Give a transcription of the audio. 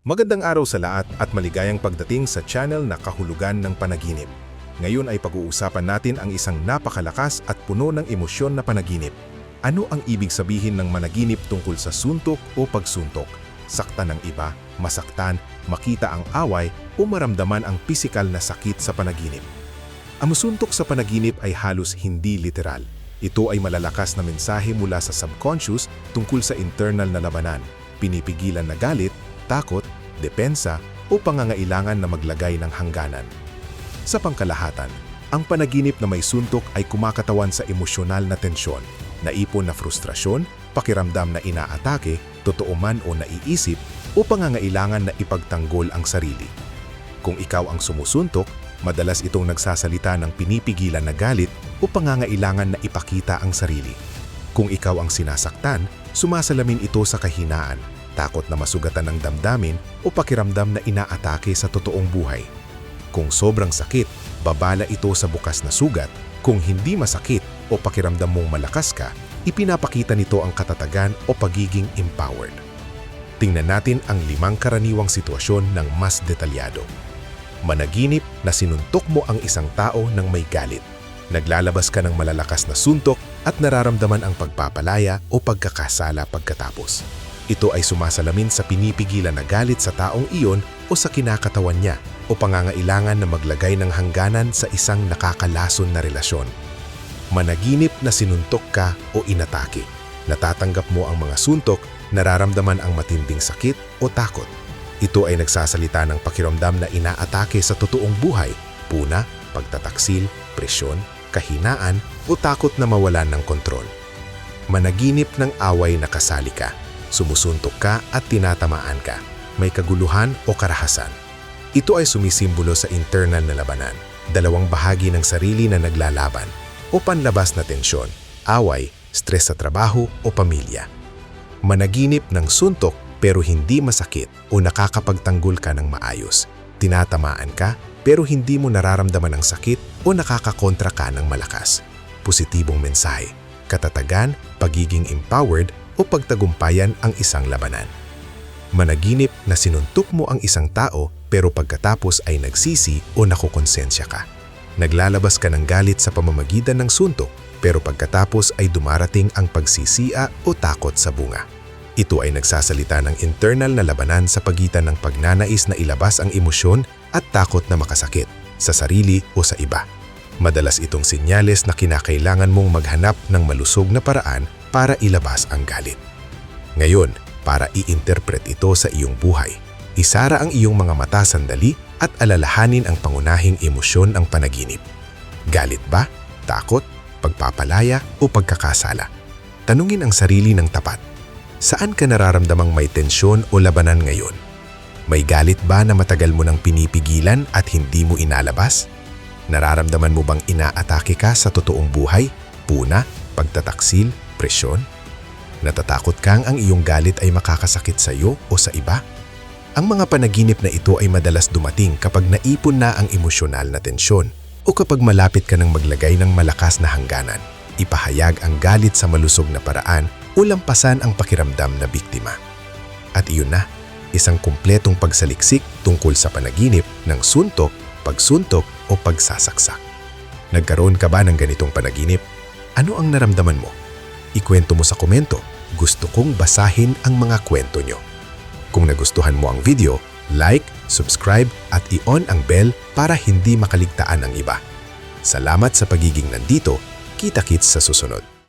Magandang araw sa lahat at maligayang pagdating sa channel na Kahulugan ng Panaginip. Ngayon ay pag-uusapan natin ang isang napakalakas at puno ng emosyon na panaginip. Ano ang ibig sabihin ng managinip tungkol sa suntok o pagsuntok? Saktan ng iba, masaktan, makita ang away o maramdaman ang pisikal na sakit sa panaginip. Ang suntok sa panaginip ay halos hindi literal. Ito ay malalakas na mensahe mula sa subconscious tungkol sa internal na labanan, pinipigilan na galit, takot, depensa o pangangailangan na maglagay ng hangganan. Sa pangkalahatan, ang panaginip na may suntok ay kumakatawan sa emosyonal na tensyon, naipon na frustrasyon, pakiramdam na inaatake, totoo man o naiisip, o pangangailangan na ipagtanggol ang sarili. Kung ikaw ang sumusuntok, madalas itong nagsasalita ng pinipigilan na galit o pangangailangan na ipakita ang sarili. Kung ikaw ang sinasaktan, sumasalamin ito sa kahinaan, takot na masugatan ng damdamin o pakiramdam na inaatake sa totoong buhay. Kung sobrang sakit, babala ito sa bukas na sugat. Kung hindi masakit o pakiramdam mong malakas ka, ipinapakita nito ang katatagan o pagiging empowered. Tingnan natin ang 5 karaniwang sitwasyon ng mas detalyado. Managinip na sinuntok mo ang isang tao ng may galit. Naglalabas ka ng malalakas na suntok at nararamdaman ang pagpapalaya o pagkakasala pagkatapos. Ito ay sumasalamin sa pinipigilan na galit sa taong iyon o sa kinakatawan niya o pangangailangan na maglagay ng hangganan sa isang nakakalason na relasyon. Managinip na sinuntok ka o inatake. Natatanggap mo ang mga suntok, nararamdaman ang matinding sakit o takot. Ito ay nagsasalita ng pakiramdam na inaatake sa totoong buhay, puna, pagtataksil, presyon, kahinaan o takot na mawalan ng kontrol. Managinip ng away na kasali ka. Sumusuntok ka at tinatamaan ka. May kaguluhan o karahasan. Ito ay sumisimbolo sa internal na labanan, dalawang bahagi ng sarili na naglalaban, o panlabas na tensyon, away, stress sa trabaho o pamilya. Managinip ng suntok pero hindi masakit o nakakapagtanggol ka ng maayos. Tinatamaan ka pero hindi mo nararamdaman ang sakit o nakakakontra ka ng malakas. Positibong mensahe, katatagan, pagiging empowered o pagtagumpayan ang isang labanan. Managinip na sinuntok mo ang isang tao pero pagkatapos ay nagsisi o nakukonsensya ka. Naglalabas ka ng galit sa pamamagitan ng suntok pero pagkatapos ay dumarating ang pagsisiya o takot sa bunga. Ito ay nagsasalita ng internal na labanan sa pagitan ng pagnanais na ilabas ang emosyon at takot na makasakit sa sarili o sa iba. Madalas itong senyales na kinakailangan mong maghanap ng malusog na paraan para ilabas ang galit. Ngayon, para i-interpret ito sa iyong buhay, isara ang iyong mga mata sandali at alalahanin ang pangunahing emosyon ng panaginip. Galit ba? Takot? Pagpapalaya? O pagkakasala? Tanungin ang sarili ng tapat. Saan ka nararamdamang may tensyon o labanan ngayon? May galit ba na matagal mo nang pinipigilan at hindi mo inalabas? Nararamdaman mo bang inaatake ka sa totoong buhay? Puna, pagtataksil, presyon? Natatakot kang ang iyong galit ay makakasakit sa iyo o sa iba? Ang mga panaginip na ito ay madalas dumating kapag naipon na ang emosyonal na tensyon o kapag malapit ka ng maglagay ng malakas na hangganan. Ipahayag ang galit sa malusog na paraan o lampasan ang pakiramdam na biktima. At iyon na, isang kumpletong pagsaliksik tungkol sa panaginip ng suntok, pagsuntok o pagsasaksak. Nagkaroon ka ba ng ganitong panaginip? Ano ang naramdaman mo? Ikwento mo sa komento. Gusto kong basahin ang mga kwento nyo. Kung nagustuhan mo ang video, like, subscribe at i-on ang bell para hindi makaligtaan ang iba. Salamat sa pagiging nandito. Kita-kits sa susunod.